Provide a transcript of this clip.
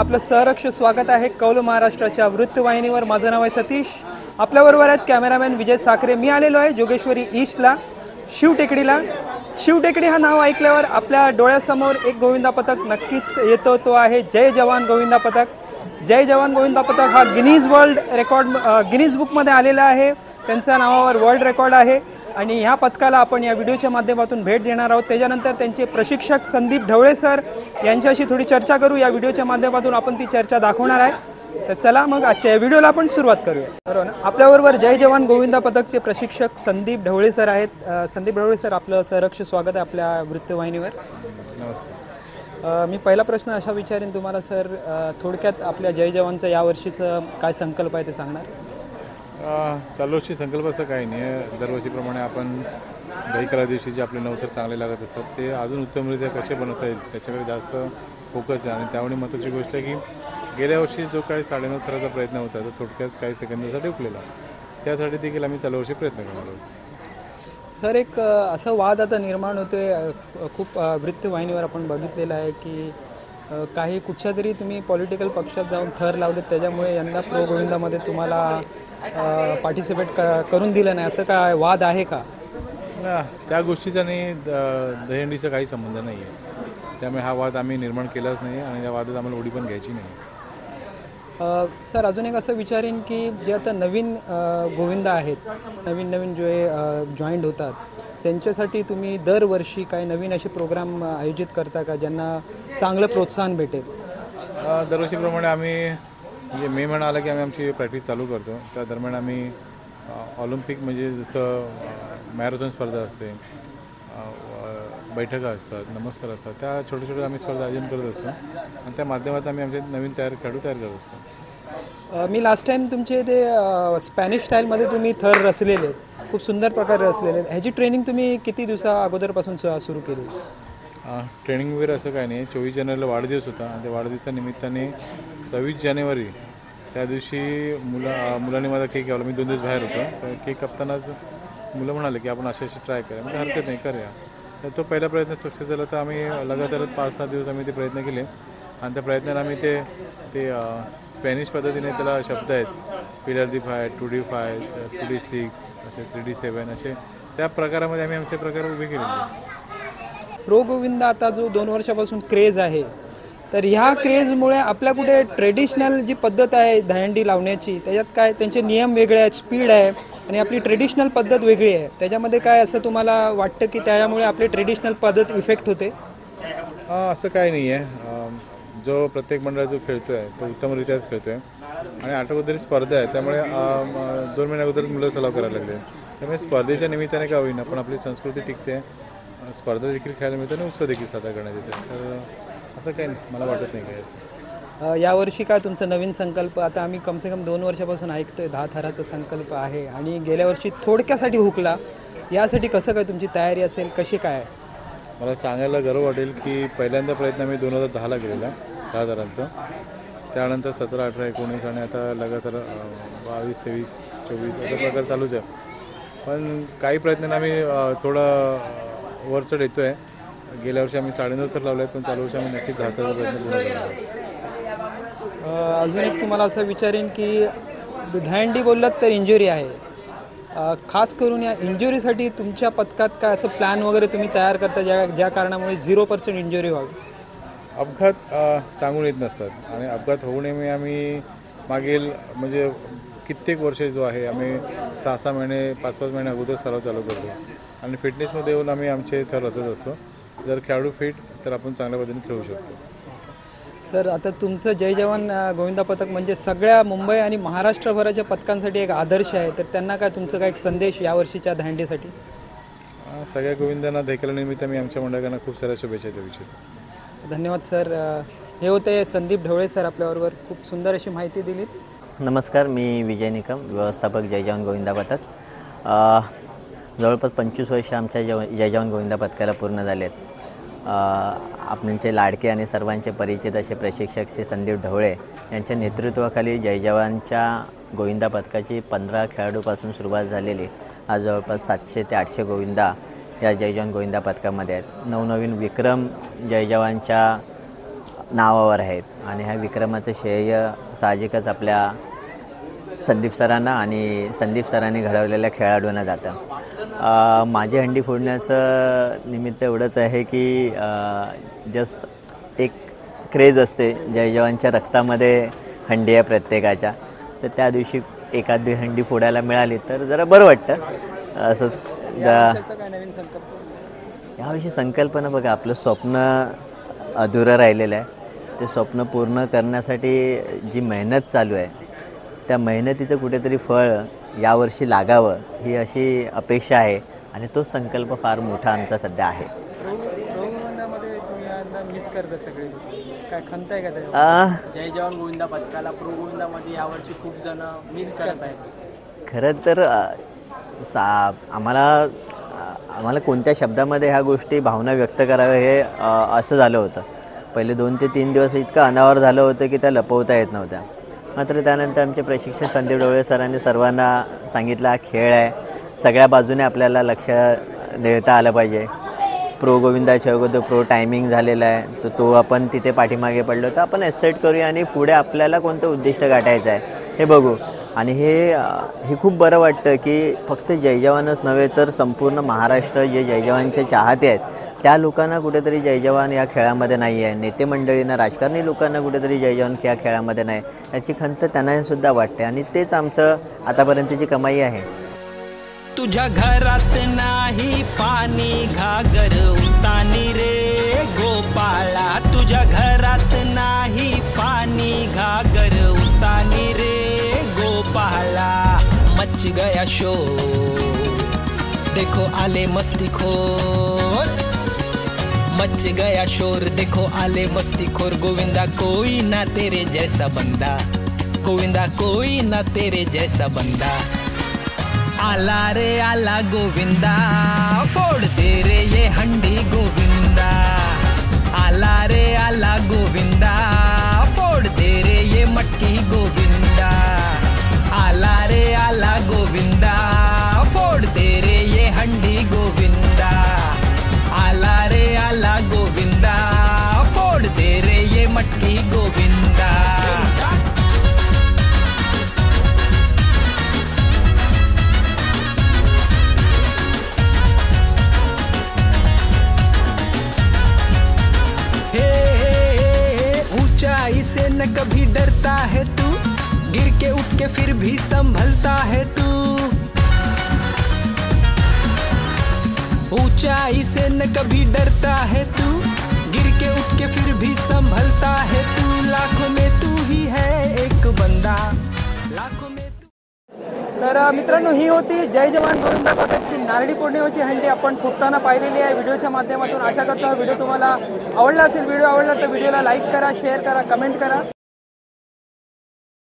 आपलं सहर्ष स्वागत आहे कौल महाराष्ट्राच्या वृत्तवाहिनीवर। माझं नाव आहे सतीश, आपल्याबरोबर आहेत कॅमेरामॅन विजय साखरे। मी आलेलो आहे जोगेश्वरी ईस्टला, शिवटेकडीला। शिवटेकडी हा नाव ऐकल्यावर आपल्या डोळ्यासमोर एक गोविंदा पथक नक्कीच येतो, तो आहे जय जवान गोविंदा पथक। जय जवान गोविंदा पथक हा गिनीज बुकमध्ये आलेला आहे, त्यांच्या नावावर वर्ल्ड रेकॉर्ड आहे। आणि ह्या पथकाला आपण या व्हिडिओच्या माध्यमातून भेट देणार आहोत। त्याच्यानंतर त्यांचे प्रशिक्षक संदीप ढवळे सर यांच्याशी थोडी चर्चा करू। या व्हिडिओच्या माध्यमातून आपण ती चर्चा दाखवणार आहे। तर चला मग आजच्या व्हिडिओला आपण सुरुवात करूया, बरोबर ना? आपल्याबरोबर जय जवान गोविंदा पथकचे प्रशिक्षक संदीप ढवळे सर आहेत। संदीप ढवळे सर, आपलं सहर्ष स्वागत आहे आपल्या वृत्तवाहिनीवर। नमस्कार। मी पहिला प्रश्न असा विचारेन तुम्हाला सर, थोडक्यात आपल्या जय जवानचं यावर्षीचं काय संकल्प आहे ते सांगणार? चालू वर्षी संकल्प असं काही नाही आहे। दरवर्षीप्रमाणे आपण दहीकरा दिवशी जे आपले नवतर चांगले लागत असतात ते अजून उत्तमरित्या कसे बनवता येईल त्याच्याकडे जास्त फोकस आहे। आणि त्यामुळे महत्त्वाची गोष्ट आहे की गेल्या वर्षी जो काही 9.5 थराचा प्रयत्न होता तो थोडक्यात काही सेकंदासाठी हुकलेला, त्यासाठी देखील आम्ही चालू वर्षी प्रयत्न करणार आहोत। सर, एक असं वाद आता निर्माण होतोय, खूप वृत्तवाहिनीवर आपण बघितलेलं आहे की काही कुठच्या तरी तुम्ही पॉलिटिकल पक्षात जाऊन थर लावलेत, त्याच्यामुळे यंदा प्रो गोविंदामध्ये तुम्हाला पार्टिसिपेट करून दिलं नाही, असं काय वाद आहे का? त्या गोष्टीचा आणि दहीहंडीचा काही संबंध नाही आहे, त्यामुळे हा वाद आम्ही निर्माण केलाच नाही आणि या वादात आम्हाला उडी पण घ्यायची नाही। सर, अजून एक असं विचारेन की जे आता नवीन गोविंदा आहेत, नवीन जे जॉईंट होतात, त्यांच्यासाठी तुम्ही दरवर्षी काही नवीन असे प्रोग्राम आयोजित करता का ज्यांना चांगलं प्रोत्साहन भेटेल? दरवर्षीप्रमाणे आम्ही म्हणजे मे महिना आला की आम्ही आमची प्रॅक्टिस चालू करतो। त्या दरम्यान आम्ही ऑलिम्पिक म्हणजे जसं मॅरेथॉन स्पर्धा असते, बैठका असतात, नमस्कार असतात, त्या छोट्या आम्ही स्पर्धा आयोजन करत असतो आणि त्या माध्यमात आम्ही आमचे नवीन खेळाडू तयार करत असतो। मी लास्ट टाईम तुमचे ते स्पॅनिश स्टाईलमध्ये तुम्ही थर रचलेले आहेत, खूप सुंदर प्रकारे रचलेले आहेत। ह्याची ट्रेनिंग तुम्ही किती दिवसा अगोदरपासून सुरू केली? ट्रेनिंग वगैरे असं काही नाही। 24 जानेवारीला वाढदिवस होता आणि त्या वाढदिवसानिमित्ताने 26 जानेवारी त्या दिवशी मुलांनी माझा केक घ्यावला। मी 2 दिवस बाहेर होतो, तर केक कापतानाच मुलं म्हणाले की आपण असे ट्राय करूया, म्हणजे हरकत नाही करूया। तर तो पहिला प्रयत्न सक्सेस झाला, तर आम्ही लगातार 5-6 दिवस आम्ही ते प्रयत्न केले आणि त्या प्रयत्नाने आम्ही ते स्पॅनिश पद्धतीने त्याला शब्द आहेत, पिलर दी 5, 2D5, 2D6, असे 3D7, असे त्या प्रकारामध्ये आम्ही आमचे प्रकार उभे केले। प्रो गोविंदा आता जो 2 वर्षापासून क्रेज आहे, तर ह्या क्रेजमुळे आपल्या कुठे ट्रेडिशनल जी पद्धत आहे दहीहंडी लावण्याची, त्याच्यात काय त्यांचे नियम वेगळे आहेत, स्पीड आहे आणि आपली ट्रेडिशनल पद्धत वेगळी आहे, त्याच्यामध्ये काय असं तुम्हाला वाटतं की त्यामुळे आपली ट्रेडिशनल पद्धत इफेक्ट होते? असं काही नाही आहे। जो प्रत्येक मंडळ जो खेळतो आहे तो उत्तमरित्याच खेळतो आहे आणि आठवड्यातरी स्पर्धा आहे, त्यामुळे 2 महिन्या अगोदर मुलं सराव करायला लागले, त्यामुळे स्पर्धेच्या निमित्ताने का होईना पण आपली संस्कृती टिकते, स्पर्धा देखील खेळायला मिळते आणि उत्सव देखील साजरा करण्यात येते। तर असं काही मला वाटत नाही काय असं। यावर्षी काय तुमचा नवीन संकल्प? आता आम्ही कमसे कम 2 वर्षापासून ऐकतोय 10 थराचा संकल्प आहे आणि गेल्या वर्षी थोडक्यासाठी हुकला, यासाठी कसं काय तुमची तयारी असेल, कशी काय? मला सांगायला गर्व वाटेल की पहिल्यांदा प्रयत्न मी 2010ला केलेला 10 थरांचा, त्यानंतर 17, 18, 19 आणि आता लगातार 22, 23, 24 असा प्रकार चालूच आहे। पण काही प्रयत्नांना आम्ही थोडं वरचढ येतो आहे। गेल्या वर्षी आम्ही 9.5 थर लावले आहेत, पण चालू वर्षी आम्ही नक्कीच 10 थराचा प्रयत्न पूर्ण करणार आहोत। अजून एक तुम्हाला असं विचारेन की दहीहंडी बोललात तर इंजुरी आहे, खास करून या इंजुरीसाठी तुमच्या पथकात काय असं प्लॅन वगैरे तुम्ही तयार करता ज्या कारणामुळे 0% इंजुरी व्हावी? अपघात सांगून येत नसतात आणि अपघात होऊ नये आम्ही मागील म्हणजे कित्येक वर्षे जो आहे आम्ही 6-6 महिने 5-5 महिने अगोदर सराव चालू करतो आणि फिटनेसमध्ये येऊन आम्ही आमचे थर रचत असतो। जर खेळाडू फिट तर आपण चांगल्या पद्धतीने खेळू शकतो। सर, आता तुमचं जय जवान गोविंदा पथक म्हणजे सगळ्या मुंबई आणि महाराष्ट्रभराच्या पथकांसाठी एक आदर्श आहे, तर त्यांना काय तुमचं काय एक संदेश यावर्षीच्या दहीहंडीसाठी? सगळ्या गोविंदांना दहीकरानिमित्त मी आमच्या मंडळांना खूप साऱ्या शुभेच्छा देऊ इच्छितो। धन्यवाद सर। हे होते संदीप ढवळे सर आपल्याबरोबर, खूप सुंदर अशी माहिती दिली। नमस्कार, मी विजय निकम, व्यवस्थापक जय जवान गोविंदा पथक। जवळपास 25 वर्ष आमच्या जय जवान गोविंदा पथकाला पूर्ण झाले आहेत। आपणचे लाडके आणि सर्वांचे परिचित असे प्रशिक्षक श्री संदीप ढवळे यांच्या नेतृत्वाखाली जय जवानच्या गोविंदा पथकाची 15 खेळाडूपासून सुरुवात झालेली आज जवळपास 700 ते 800 गोविंदा या जय जवान गोविंदा पथकामध्ये आहेत। नवनवीन विक्रम जय जवानच्या नावावर आहेत आणि ह्या विक्रमाचं श्रेय साहजिकच आपल्या संदीप सरांना आणि संदीप सरांनी घडवलेल्या खेळाडूंना जातं. माझी हंडी फोडण्याचं निमित्त एवढंच आहे की जस्ट एक क्रेज असते, जय जवानच्या रक्तामध्ये हंडी आहे प्रत्येकाच्या, तर त्या दिवशी एखादी हंडी फोडायला मिळाली तर जरा बरं वाटतं. असंच याविषयी संकल्पना बघा, आपलं स्वप्न अधुरं राहिलेलं आहे. ते स्वप्न पूर्ण करण्यासाठी जी मेहनत चालू आहे त्या मेहनतीचं कुठेतरी फळ यावर्षी लागावं ही अशी अपेक्षा आहे आणि तोच संकल्प फार मोठा आमचा सध्या आहे. मिस करता सगळे काय खंत आहे का जय जवान गोविंदा पथकाला प्रो गोविंदामध्ये यावर्षी खूप जण मिस करत आहेत. खरं तर आम्हाला कोणत्या शब्दामध्ये ह्या गोष्टी भावना व्यक्त कराव्या हे असं झालं होतं. पहिले 2 ते 3 दिवस इतकं अनावर झालं होतं की त्या लपवता येत नव्हत्या. मात्र त्यानंतर आमचे प्रशिक्षक संदीप ढवळे सरांनी सर्वांना सांगितलं, हा खेळ आहे, सगळ्या बाजूने आपल्याला लक्ष देता आलं पाहिजे. प्रो गोविंदाच्या अगोदर प्रो टायमिंग झालेला आहे, तर तो आपण तिथे पाठीमागे पडलो तर आपण ॲसेट करूया आणि पुढे आपल्याला कोणतं उद्दिष्ट गाठायचं आहे हे बघू. आणि हे खूप बरं वाटतं की फक्त जय जवानच नव्हे तर संपूर्ण महाराष्ट्र जे जय जवानचे चाहते आहेत त्या लोकांना कुठेतरी जय जवान या खेळामध्ये नाही आहे, नेते मंडळींना, राजकारणी लोकांना कुठेतरी जय जवान या खेळामध्ये नाही, याची खंत त्यांनासुद्धा वाटते आणि तेच आमचं आतापर्यंतची कमाई आहे. तुझ्या घरात नाही पाणी घागर उतानी रे गोपाळा, तुझ्या घरात नाही पाणी घागर उतानी रे गोपाळा. मच गया शोर देखो आले मस्तीखोर, मच गया शोर देखो आले मस्तीखोर. गोविंदा कोई ना तेरे जैसा बंदा, गोविंदा कोई ना तेरे जैसा बंदा. आला रे आला गोविंदा, फोड़ दे रे ये हंडी गोविंदा. आला रे आला गोविंदा, फोड़ दे रे ये मटकी गोविंदा. आला रे आला गोविंदा, फोड़ दे रे ये हंडी गोविंदा. आला रे आला गोविंदा, फोड़ दे रे ये मटकी गोविंदा. ऊंचाई से न कभी डरता है तू, गिर के उठ के फिर भी संभलता है तू. ऊंचाई से न कभी डरता है तू, गिर के उठ के फिर भी संभलता है तू. लाखों में तू ही है एक बंदा, लाखों में तू. तर मित्रांनो, ही होती जय जवान गोविंदा पथकची नारळी पौर्णिमेची हंडी आपण फुटताना पाहिलेली आहे व्हिडिओच्या माध्यमातून. आशा करतो हा व्हिडिओ तुम्हाला आवडला असेल. व्हिडिओ आवडला तर व्हिडिओला लाईक करा, शेअर करा, कमेंट करा